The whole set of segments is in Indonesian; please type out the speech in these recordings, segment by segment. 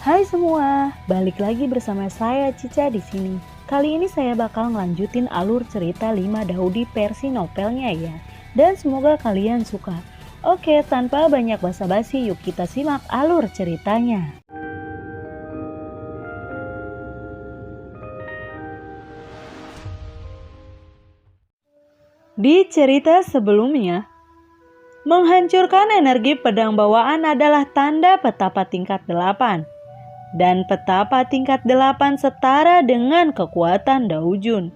Hai semua, balik lagi bersama saya Cica di sini. Kali ini saya bakal ngelanjutin alur cerita 5 Daudi versi novelnya ya. Dan semoga kalian suka. Oke, tanpa banyak basa-basi, yuk kita simak alur ceritanya. Di cerita sebelumnya, menghancurkan energi pedang bawaan adalah tanda petapa tingkat 8. Dan petapa tingkat 8 setara dengan kekuatan Daojun.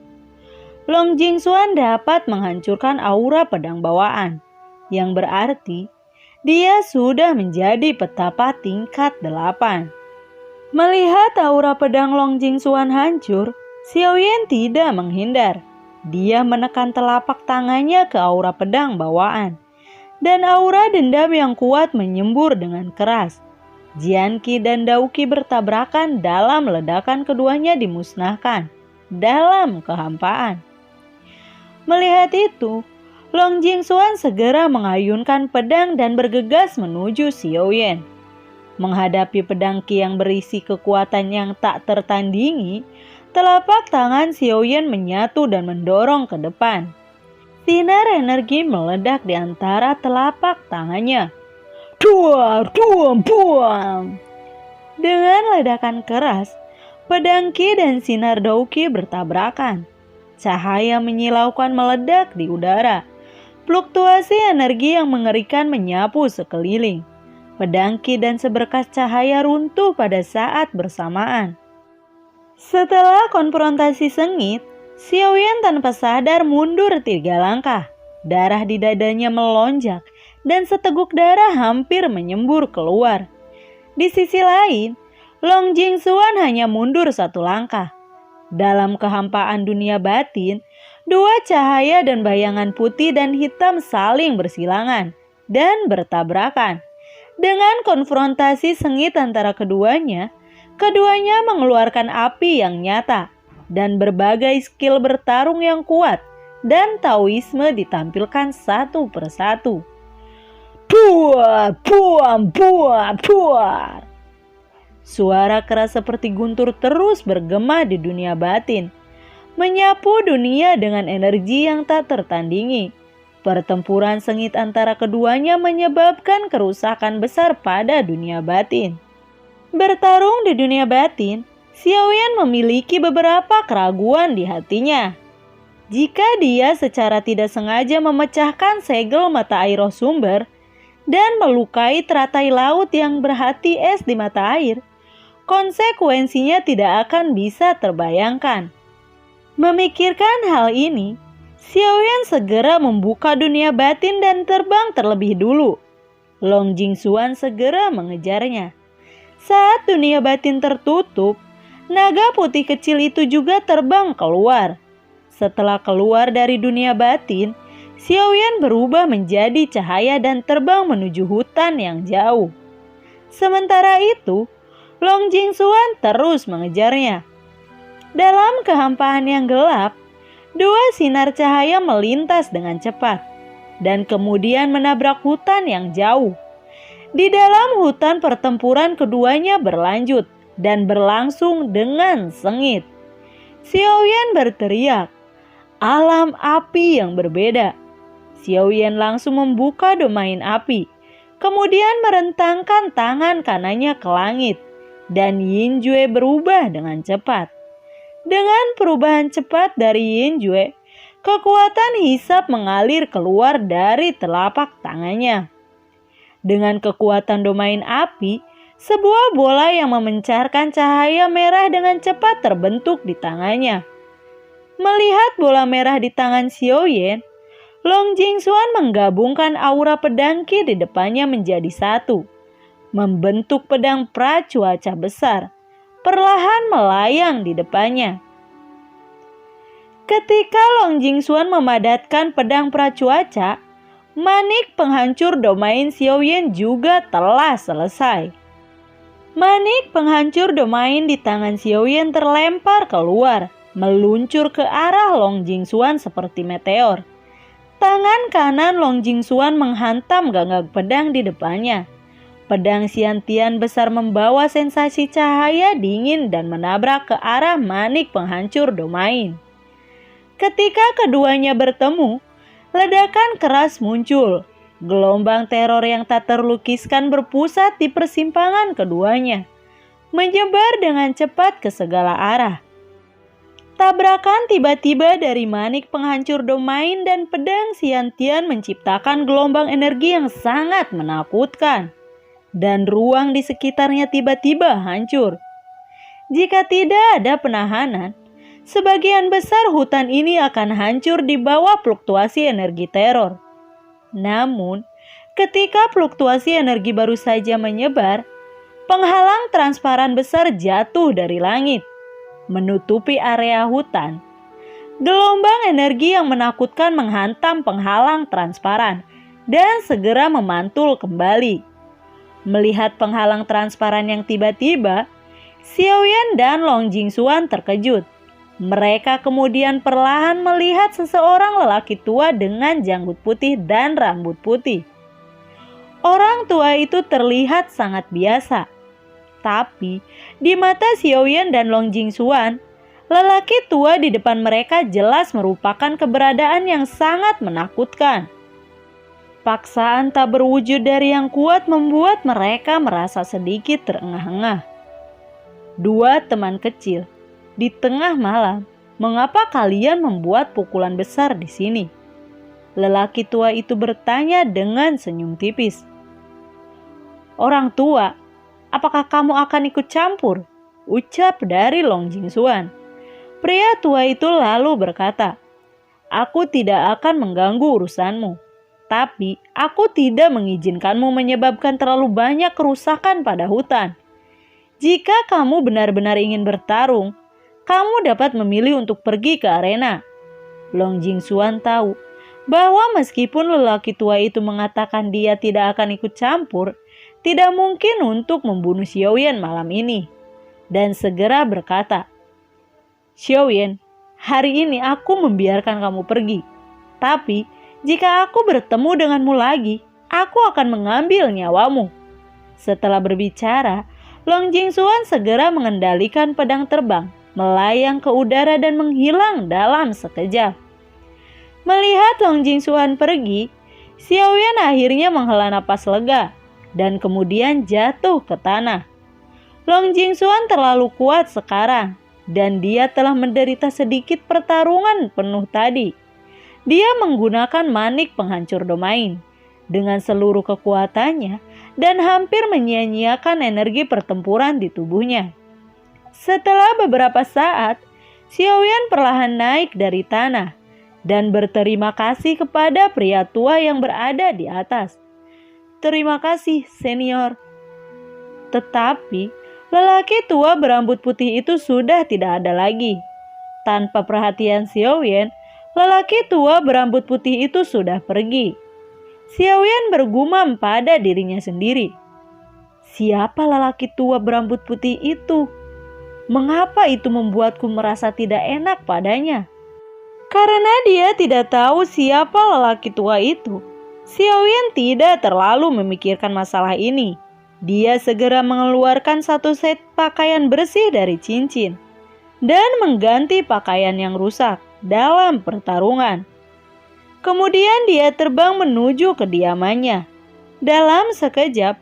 Long Jingxuan dapat menghancurkan aura pedang bawaan, yang berarti dia sudah menjadi petapa tingkat 8. Melihat aura pedang Long Jingxuan hancur, Xiaoyan tidak menghindar. Dia menekan telapak tangannya ke aura pedang bawaan, dan aura dendam yang kuat menyembur dengan keras. Jianqi dan Daoqi bertabrakan dalam ledakan keduanya dimusnahkan dalam kehampaan. Melihat itu, Long Jingxuan segera mengayunkan pedang dan bergegas menuju Xiaoyan. Menghadapi pedang Qi yang berisi kekuatan yang tak tertandingi, telapak tangan Xiaoyan menyatu dan mendorong ke depan. Sinar energi meledak di antara telapak tangannya. Duam, duam, buam. Dengan ledakan keras, pedang Qi dan sinar Daoqi bertabrakan. Cahaya menyilaukan meledak di udara. Fluktuasi energi yang mengerikan menyapu sekeliling. Pedang Qi dan seberkas cahaya runtuh pada saat bersamaan. Setelah konfrontasi sengit, Xiaoyan tanpa sadar mundur 3 langkah. Darah di dadanya melonjak dan seteguk darah hampir menyembur keluar. Di sisi lain, Long Jingxuan hanya mundur 1 langkah. Dalam kehampaan dunia batin, 2 cahaya dan bayangan putih dan hitam saling bersilangan dan bertabrakan. Dengan konfrontasi sengit antara keduanya mengeluarkan api yang nyata dan berbagai skill bertarung yang kuat, dan Taoisme ditampilkan satu persatu. Buar, buam, buar, buar. Suara keras seperti guntur terus bergema di dunia batin, menyapu dunia dengan energi yang tak tertandingi. Pertempuran sengit antara keduanya menyebabkan kerusakan besar pada dunia batin. Bertarung di dunia batin, Xiaoyan memiliki beberapa keraguan di hatinya. Jika dia secara tidak sengaja memecahkan segel mata air roh sumber dan melukai teratai laut yang berhati es di mata air, konsekuensinya tidak akan bisa terbayangkan. Memikirkan hal ini, Xiaoyan segera membuka dunia batin dan terbang terlebih dulu. Long Jingxuan segera mengejarnya. Saat dunia batin tertutup, naga putih kecil itu juga terbang keluar. Setelah keluar dari dunia batin, Xiaoyan berubah menjadi cahaya dan terbang menuju hutan yang jauh. Sementara itu, Long Jingxuan terus mengejarnya. Dalam kehampaan yang gelap, 2 sinar cahaya melintas dengan cepat dan kemudian menabrak hutan yang jauh. Di dalam hutan pertempuran keduanya berlanjut dan berlangsung dengan sengit. Xiaoyan berteriak, "Alam api yang berbeda." Xiaoyan langsung membuka domain api, kemudian merentangkan tangan kanannya ke langit, dan Yin Jue berubah dengan cepat. Dengan perubahan cepat dari Yin Jue, kekuatan hisap mengalir keluar dari telapak tangannya. Dengan kekuatan domain api, sebuah bola yang memancarkan cahaya merah dengan cepat terbentuk di tangannya. Melihat bola merah di tangan Xiaoyan, Long Jingxuan menggabungkan aura pedang Qi di depannya menjadi satu, membentuk pedang pracuaca besar, perlahan melayang di depannya. Ketika Long Jingxuan memadatkan pedang pracuaca, manik penghancur domain Xiaoyan juga telah selesai. Manik penghancur domain di tangan Xiaoyan terlempar keluar, meluncur ke arah Long Jingxuan seperti meteor. Tangan kanan Long Jingxuan menghantam gagak pedang di depannya. Pedang Xiantian besar membawa sensasi cahaya dingin dan menabrak ke arah manik penghancur domain. Ketika keduanya bertemu, ledakan keras muncul. Gelombang teror yang tak terlukiskan berpusat di persimpangan keduanya, menyebar dengan cepat ke segala arah. Tabrakan tiba-tiba dari manik penghancur domain dan pedang Xiantian menciptakan gelombang energi yang sangat menakutkan. Dan ruang di sekitarnya tiba-tiba hancur. Jika tidak ada penahanan, sebagian besar hutan ini akan hancur di bawah fluktuasi energi teror. Namun, ketika fluktuasi energi baru saja menyebar, penghalang transparan besar jatuh dari langit, menutupi area hutan. Gelombang energi yang menakutkan menghantam penghalang transparan dan segera memantul kembali. Melihat penghalang transparan yang tiba-tiba, Xiaoyan dan Long Jingxuan terkejut. Mereka kemudian perlahan melihat seseorang lelaki tua dengan janggut putih dan rambut putih. Orang tua itu terlihat sangat biasa. Tapi di mata Xiaoyan dan Long Jingxuan, lelaki tua di depan mereka jelas merupakan keberadaan yang sangat menakutkan. Paksaan tak berwujud dari yang kuat membuat mereka merasa sedikit terengah-engah. Dua teman kecil, di tengah malam, mengapa kalian membuat pukulan besar di sini? Lelaki tua itu bertanya dengan senyum tipis. Orang tua, apakah kamu akan ikut campur? Ucap dari Long Jingxuan. Pria tua itu lalu berkata, aku tidak akan mengganggu urusanmu. Tapi aku tidak mengizinkanmu menyebabkan terlalu banyak kerusakan pada hutan. Jika kamu benar-benar ingin bertarung, kamu dapat memilih untuk pergi ke arena. Long Jingxuan tahu bahwa meskipun lelaki tua itu mengatakan dia tidak akan ikut campur, tidak mungkin untuk membunuh Xiaoyan malam ini. Dan segera berkata, Xiaoyan, hari ini aku membiarkan kamu pergi. Tapi jika aku bertemu denganmu lagi, aku akan mengambil nyawamu. Setelah berbicara, Long Jingxuan segera mengendalikan pedang terbang, melayang ke udara dan menghilang dalam sekejap. Melihat Long Jingxuan pergi, Xiaoyan akhirnya menghela napas lega dan kemudian jatuh ke tanah. Long Jingxuan terlalu kuat sekarang dan dia telah menderita sedikit pertarungan penuh tadi. Dia menggunakan manik penghancur domain dengan seluruh kekuatannya dan hampir menyia-nyiakan energi pertempuran di tubuhnya. Setelah beberapa saat, Xiaoyan perlahan naik dari tanah dan berterima kasih kepada pria tua yang berada di atas. Terima kasih, senior. Tetapi, lelaki tua berambut putih itu sudah tidak ada lagi. Tanpa perhatian Xiaoyan, lelaki tua berambut putih itu sudah pergi. Xiaoyan bergumam pada dirinya sendiri. Siapa lelaki tua berambut putih itu? Mengapa itu membuatku merasa tidak enak padanya? Karena dia tidak tahu siapa lelaki tua itu, Xiaoyan tidak terlalu memikirkan masalah ini. Dia segera mengeluarkan satu set pakaian bersih dari cincin dan mengganti pakaian yang rusak dalam pertarungan. Kemudian dia terbang menuju kediamannya. Dalam sekejap,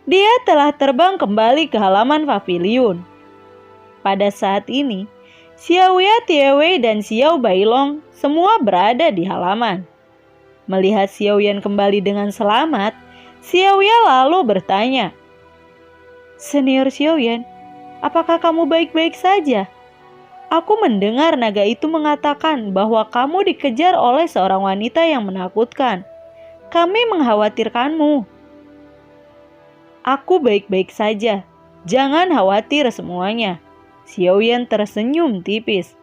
dia telah terbang kembali ke halaman paviliun. Pada saat ini, Xiaoya Tiewei dan Xiao Bailong semua berada di halaman. Melihat Xiaoyan kembali dengan selamat, Xiaoya lalu bertanya, Senior Xiaoyan, apakah kamu baik-baik saja? Aku mendengar naga itu mengatakan bahwa kamu dikejar oleh seorang wanita yang menakutkan. Kami mengkhawatirkanmu. Aku baik-baik saja. Jangan khawatir semuanya. Xiaoyan tersenyum tipis.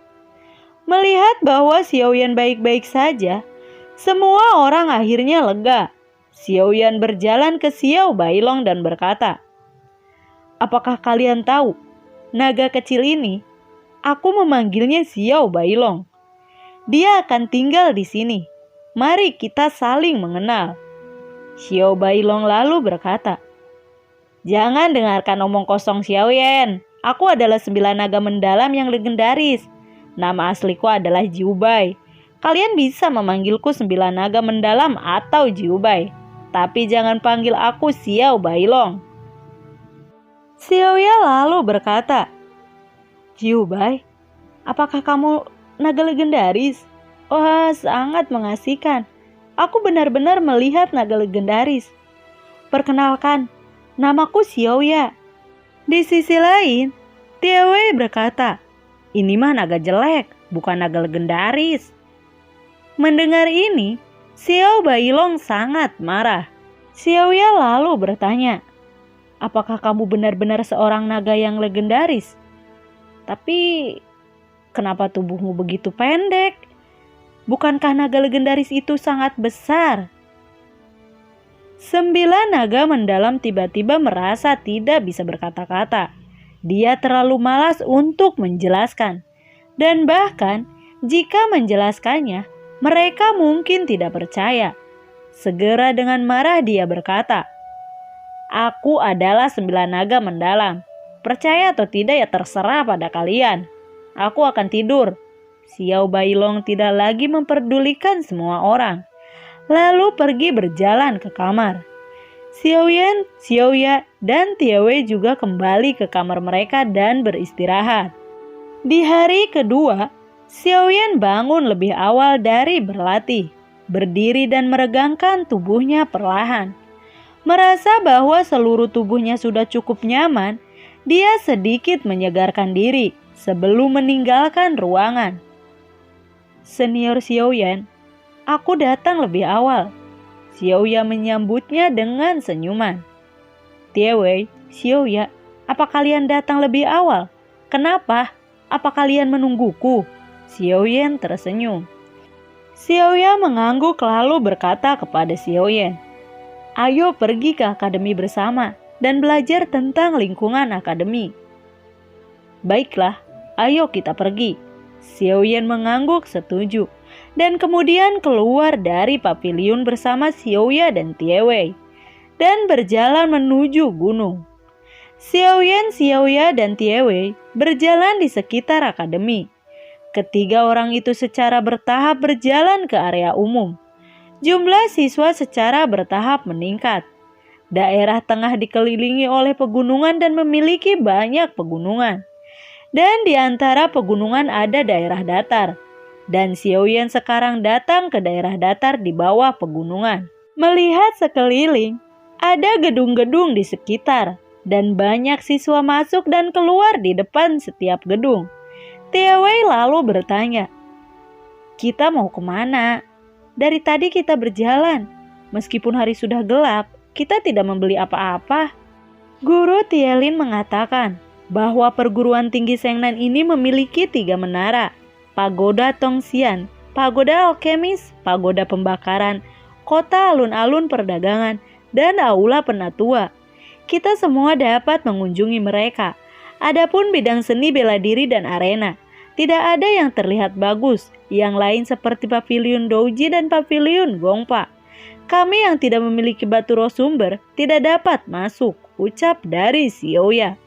Melihat bahwa Xiaoyan baik-baik saja, semua orang akhirnya lega. Xiaoyan berjalan ke Xiao Bailong dan berkata, apakah kalian tahu, naga kecil ini, aku memanggilnya Xiao Bailong. Dia akan tinggal di sini. Mari kita saling mengenal. Xiao Bailong lalu berkata, Jangan dengarkan omong kosong Xiaoyan. Aku adalah 9 naga mendalam yang legendaris. Nama asliku adalah Jiubai. Kalian bisa memanggilku 9 naga mendalam atau Jiubai. Tapi jangan panggil aku Xiao Bailong. Xiaoya lalu berkata, Jiubai, apakah kamu naga legendaris? Wah, sangat mengasihkan. Aku benar-benar melihat naga legendaris. Perkenalkan, namaku Xiaoya. Di sisi lain, Tiewei berkata, ini mah naga jelek, bukan naga legendaris. Mendengar ini, Xiao Bailong sangat marah. Xiaoya lalu bertanya, apakah kamu benar-benar seorang naga yang legendaris? Tapi, kenapa tubuhmu begitu pendek? Bukankah naga legendaris itu sangat besar? 9 naga mendalam tiba-tiba merasa tidak bisa berkata-kata. Dia terlalu malas untuk menjelaskan. Dan bahkan, jika menjelaskannya, mereka mungkin tidak percaya. Segera dengan marah dia berkata, aku adalah 9 naga mendalam. Percaya atau tidak ya terserah pada kalian. Aku akan tidur. Xiao Bailong tidak lagi memperdulikan semua orang. Lalu pergi berjalan ke kamar. Xiaoyan, Xiaoya, dan Tiewei juga kembali ke kamar mereka dan beristirahat. Di hari kedua, Xiaoyan bangun lebih awal dari berlatih, berdiri dan meregangkan tubuhnya perlahan. Merasa bahwa seluruh tubuhnya sudah cukup nyaman, dia sedikit menyegarkan diri sebelum meninggalkan ruangan. Senior Xiaoyan, aku datang lebih awal. Xiaoya menyambutnya dengan senyuman. Tiewei, Xiaoya, apa kalian datang lebih awal? Kenapa? Apa kalian menungguku? Xiaoyan tersenyum. Xiaoya mengangguk lalu berkata kepada Xiaoyan, ayo pergi ke akademi bersama dan belajar tentang lingkungan akademi. Baiklah, ayo kita pergi. Xiaoyan mengangguk setuju. Dan kemudian keluar dari paviliun bersama Xiaoya dan Tiewei dan berjalan menuju gunung. Xiaoyan, Xiaoya, dan Tiewei berjalan di sekitar akademi. Ketiga orang itu secara bertahap berjalan ke area umum. Jumlah siswa secara bertahap meningkat. Daerah tengah dikelilingi oleh pegunungan dan memiliki banyak pegunungan. Dan di antara pegunungan ada daerah datar. Dan Xiaoyan sekarang datang ke daerah datar di bawah pegunungan. Melihat sekeliling, ada gedung-gedung di sekitar. Dan banyak siswa masuk dan keluar di depan setiap gedung. Tiewei lalu bertanya, kita mau kemana? Dari tadi kita berjalan. Meskipun hari sudah gelap, kita tidak membeli apa-apa. Guru Tielin mengatakan bahwa perguruan tinggi Sengnan ini memiliki 3 menara. Pagoda Tongxian, pagoda alkemis, pagoda pembakaran, kota alun-alun perdagangan, dan aula penatua. Kita semua dapat mengunjungi mereka. Adapun bidang seni bela diri dan arena, tidak ada yang terlihat bagus. Yang lain seperti paviliun Douji dan paviliun Gongpa. Kami yang tidak memiliki batu roh sumber tidak dapat masuk, ucap dari Xiaoya.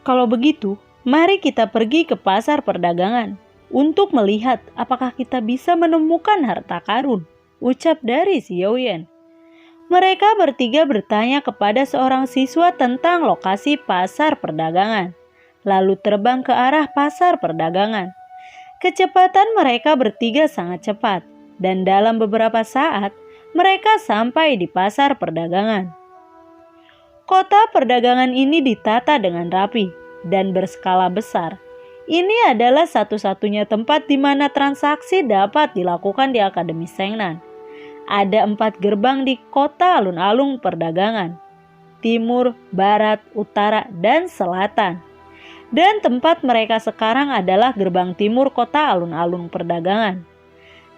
Kalau begitu, mari kita pergi ke pasar perdagangan untuk melihat apakah kita bisa menemukan harta karun, ucap dari Xiaoyan. Mereka bertiga bertanya kepada seorang siswa tentang lokasi pasar perdagangan, lalu terbang ke arah pasar perdagangan. Kecepatan mereka bertiga sangat cepat, dan dalam beberapa saat, mereka sampai di pasar perdagangan. Kota perdagangan ini ditata dengan rapi dan berskala besar. Ini adalah satu-satunya tempat di mana transaksi dapat dilakukan di Akademi Sengnan. Ada 4 gerbang di kota alun-alun perdagangan, timur, barat, utara, dan selatan. Dan tempat mereka sekarang adalah gerbang timur kota alun-alun perdagangan.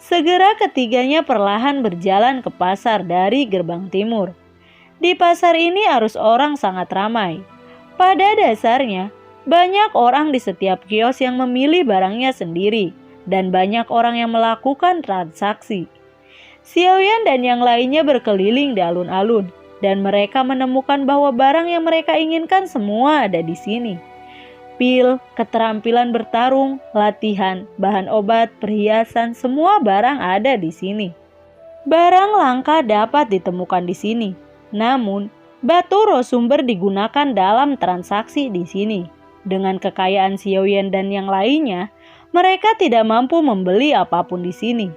Segera ketiganya perlahan berjalan ke pasar dari gerbang timur. Di pasar ini arus orang sangat ramai. Pada dasarnya, banyak orang di setiap kios yang memilih barangnya sendiri, dan banyak orang yang melakukan transaksi. Xiaoyan dan yang lainnya berkeliling di alun-alun, dan mereka menemukan bahwa barang yang mereka inginkan semua ada di sini. Pil, keterampilan bertarung, latihan, bahan obat, perhiasan, semua barang ada di sini. Barang langka dapat ditemukan di sini. Namun, batu rosumber digunakan dalam transaksi di sini. Dengan kekayaan Xiaoyan dan yang lainnya, mereka tidak mampu membeli apapun di sini.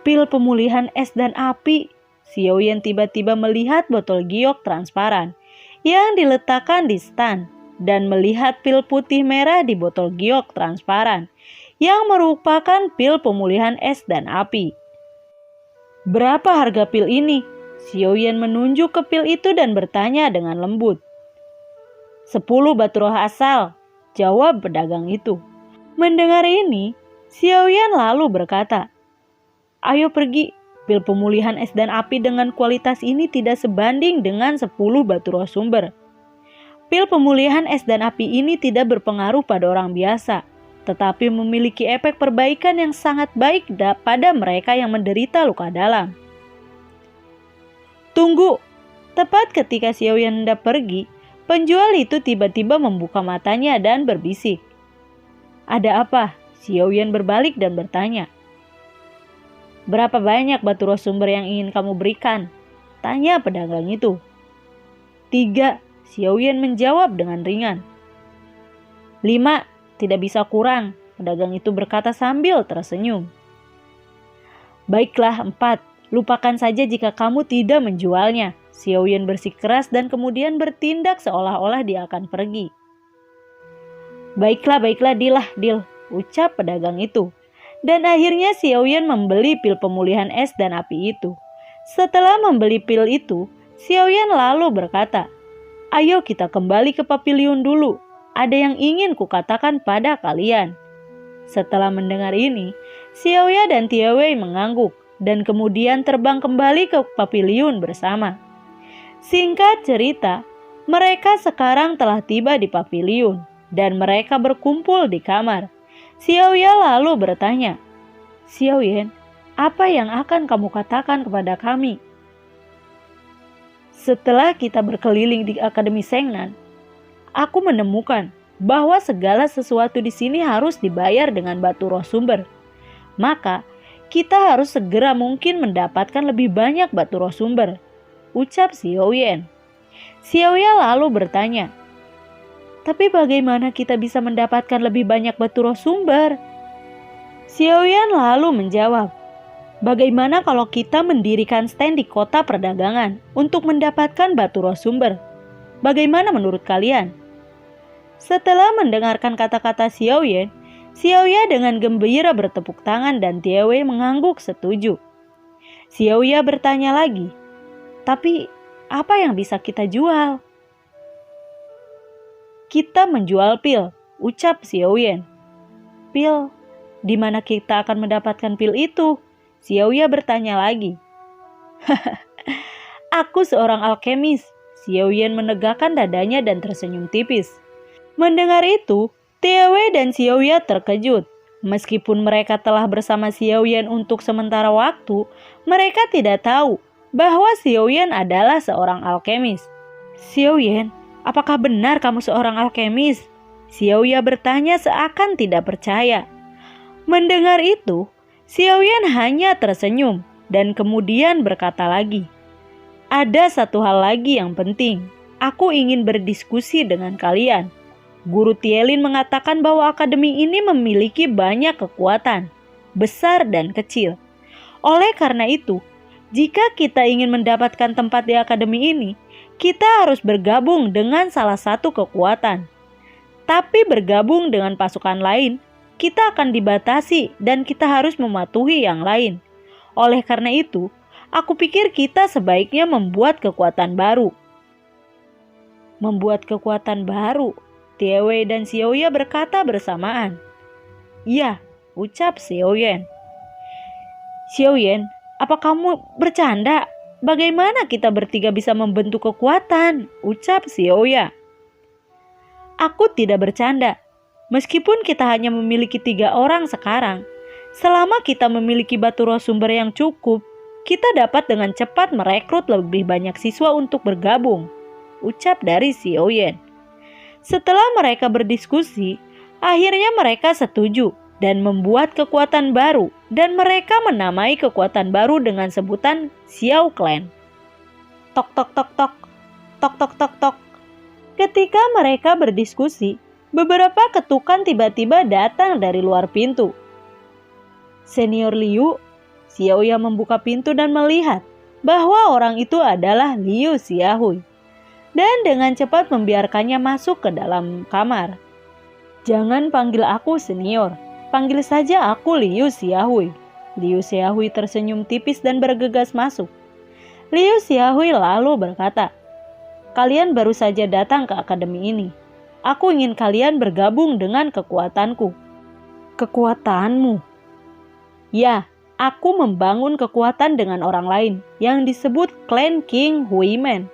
Pil pemulihan es dan api. Xiaoyan tiba-tiba melihat botol giok transparan yang diletakkan di stand dan melihat pil putih merah di botol giok transparan yang merupakan pil pemulihan es dan api. Berapa harga pil ini? Xiaoyan menunjuk ke pil itu dan bertanya dengan lembut. 10 batu roh asal, jawab pedagang itu. Mendengar ini, Xiaoyan lalu berkata, ayo pergi. Pil pemulihan es dan api dengan kualitas ini tidak sebanding dengan 10 batu roh sumber. Pil pemulihan es dan api ini tidak berpengaruh pada orang biasa, tetapi memiliki efek perbaikan yang sangat baik pada mereka yang menderita luka dalam. Tunggu, tepat ketika Xiaoyan hendak pergi, penjual itu tiba-tiba membuka matanya dan berbisik. Ada apa? Xiaoyan berbalik dan bertanya. Berapa banyak batu roh sumber yang ingin kamu berikan? Tanya pedagang itu. 3, Xiaoyan menjawab dengan ringan. 5, tidak bisa kurang, pedagang itu berkata sambil tersenyum. Baiklah 4, lupakan saja jika kamu tidak menjualnya. Xiaoyan bersikeras dan kemudian bertindak seolah-olah dia akan pergi. Baiklah, deal, ucap pedagang itu. Dan akhirnya Xiaoyan membeli pil pemulihan es dan api itu. Setelah membeli pil itu, Xiaoyan lalu berkata, ayo kita kembali ke pavilion dulu. Ada yang ingin kukatakan pada kalian. Setelah mendengar ini, Xiaoya dan Tiawei mengangguk dan kemudian terbang kembali ke pavilion bersama. Singkat cerita, mereka sekarang telah tiba di pavilion dan mereka berkumpul di kamar. Xiaoya lalu bertanya, Xiaoyan, apa yang akan kamu katakan kepada kami? Setelah kita berkeliling di Akademi Shengnan, aku menemukan bahwa segala sesuatu di sini harus dibayar dengan batu roh sumber. Maka, kita harus segera mungkin mendapatkan lebih banyak batu roh sumber, ucap Xiaoyan. Xiaoya lalu bertanya, tapi bagaimana kita bisa mendapatkan lebih banyak batu roh sumber? Xiaoyan lalu menjawab, bagaimana kalau kita mendirikan stand di kota perdagangan untuk mendapatkan batu roh sumber? Bagaimana menurut kalian? Setelah mendengarkan kata-kata Xiaoyan, Xiaoya dengan gembira bertepuk tangan dan Tiawei mengangguk setuju. Xiaoya bertanya lagi, tapi apa yang bisa kita jual? Kita menjual pil, ucap Xiaoyan. Pil, di mana kita akan mendapatkan pil itu? Xiaoya bertanya lagi. Aku seorang alkemis. Xiaoyan menegakkan dadanya dan tersenyum tipis. Mendengar itu, Tiawei dan Xiaoya terkejut. Meskipun mereka telah bersama Xiaoyan untuk sementara waktu, mereka tidak tahu bahwa Xiaoyan adalah seorang alkemis. Xiaoyan, apakah benar kamu seorang alkemis? Xiaoya bertanya seakan tidak percaya. Mendengar itu, Xiaoyan hanya tersenyum dan kemudian berkata lagi, ada satu hal lagi yang penting. Aku ingin berdiskusi dengan kalian. Guru Tielin mengatakan bahwa akademi ini memiliki banyak kekuatan, besar dan kecil. Oleh karena itu, jika kita ingin mendapatkan tempat di akademi ini, kita harus bergabung dengan salah satu kekuatan. Tapi bergabung dengan pasukan lain, kita akan dibatasi dan kita harus mematuhi yang lain. Oleh karena itu, aku pikir kita sebaiknya membuat kekuatan baru. Membuat kekuatan baru, Tiawei dan Xiaoya berkata bersamaan. Ya, ucap Xiaoyan. Xiaoyan, apa kamu bercanda? Bagaimana kita bertiga bisa membentuk kekuatan? Ucap Xiaoya. Aku tidak bercanda. Meskipun kita hanya memiliki 3 orang sekarang, selama kita memiliki batu roh sumber yang cukup, kita dapat dengan cepat merekrut lebih banyak siswa untuk bergabung, ucap dari Xiaoyan. Setelah mereka berdiskusi, akhirnya mereka setuju dan membuat kekuatan baru, dan mereka menamai kekuatan baru dengan sebutan Xiao Clan. Tok tok tok tok, tok tok tok tok. Ketika mereka berdiskusi, beberapa ketukan tiba-tiba datang dari luar pintu. Senior Liu, Xiaoya membuka pintu dan melihat bahwa orang itu adalah Liu Xiaohui, dan dengan cepat membiarkannya masuk ke dalam kamar. Jangan panggil aku senior, panggil saja aku Liu Xiaohui. Liu Xiaohui tersenyum tipis dan bergegas masuk. Liu Xiaohui lalu berkata, kalian baru saja datang ke akademi ini. Aku ingin kalian bergabung dengan kekuatanku. Kekuatanmu? Ya, aku membangun kekuatan dengan orang lain yang disebut Clan King Huimen.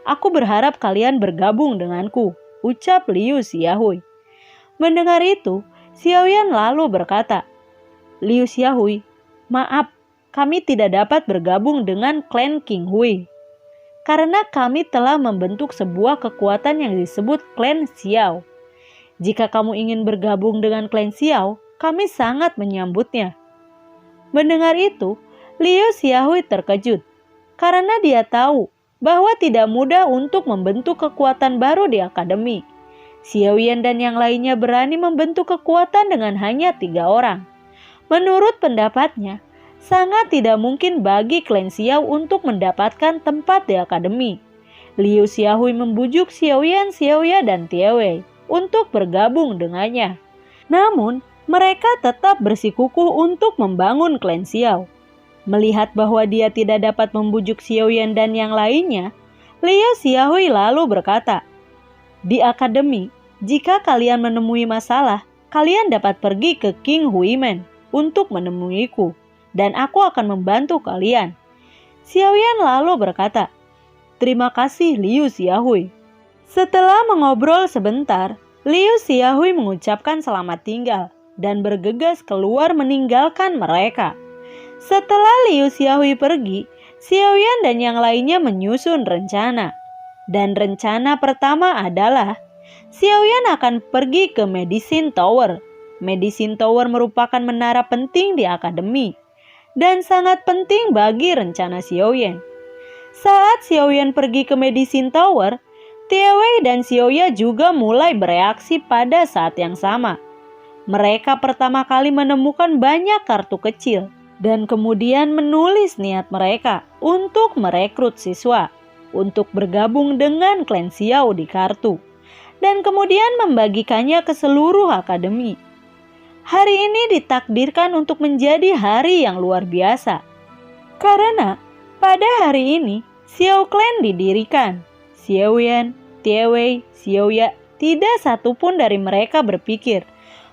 Aku berharap kalian bergabung denganku, ucap Liu Xiaohui. Mendengar itu, Xiaoyan lalu berkata, Liu Xiaohui, maaf, kami tidak dapat bergabung dengan Clan King Hui. Karena kami telah membentuk sebuah kekuatan yang disebut Clan Xiao. Jika kamu ingin bergabung dengan Clan Xiao, kami sangat menyambutnya. Mendengar itu, Liu Xiaohui terkejut karena dia tahu bahwa tidak mudah untuk membentuk kekuatan baru di akademi. Xiaoyan dan yang lainnya berani membentuk kekuatan dengan hanya 3 orang. Menurut pendapatnya, sangat tidak mungkin bagi Clan Xiao untuk mendapatkan tempat di akademi. Liu Xiaohui membujuk Xiaoyan, Xiaoya, dan Tiewei untuk bergabung dengannya. Namun, mereka tetap bersikukuh untuk membangun Clan Xiao. Melihat bahwa dia tidak dapat membujuk Xiaoyan dan yang lainnya, Liu Xiaohui lalu berkata, di akademi, jika kalian menemui masalah, kalian dapat pergi ke King Huimen untuk menemuiku, dan aku akan membantu kalian. Xiaoyan lalu berkata, terima kasih Liu Xiaohui. Setelah mengobrol sebentar, Liu Xiaohui mengucapkan selamat tinggal dan bergegas keluar meninggalkan mereka. Setelah Liu Xiaohui pergi, Xiaoyan dan yang lainnya menyusun rencana. Dan rencana pertama adalah Xiaoyan akan pergi ke Medicine Tower. Medicine Tower merupakan menara penting di akademi dan sangat penting bagi rencana Xiaoyan. Saat Xiaoyan pergi ke Medicine Tower, Tiewei dan Xiaoya juga mulai bereaksi pada saat yang sama. Mereka pertama kali menemukan banyak kartu kecil dan kemudian menulis niat mereka untuk merekrut siswa untuk bergabung dengan Clan Xiao di kartu dan kemudian membagikannya ke seluruh akademi. Hari ini ditakdirkan untuk menjadi hari yang luar biasa karena pada hari ini Xiao Clan didirikan. Xiaoyan, Tiewei, Xiaoya, tidak satupun dari mereka berpikir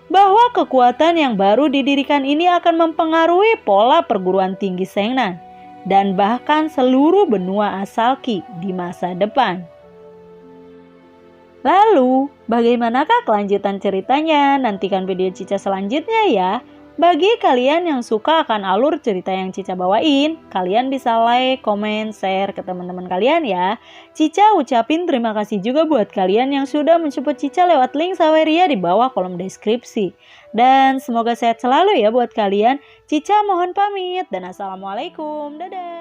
bahwa kekuatan yang baru didirikan ini akan mempengaruhi pola perguruan tinggi Shengnan dan bahkan seluruh benua asal Qi di masa depan. Lalu, bagaimanakah kelanjutan ceritanya? Nantikan video Cica selanjutnya ya. Bagi kalian yang suka akan alur cerita yang Cica bawain, kalian bisa like, komen, share ke teman-teman kalian ya. Cica ucapin terima kasih juga buat kalian yang sudah mensupport Cica lewat link Saweria di bawah kolom deskripsi. Dan semoga sehat selalu ya buat kalian. Cica mohon pamit dan assalamualaikum. Dadah.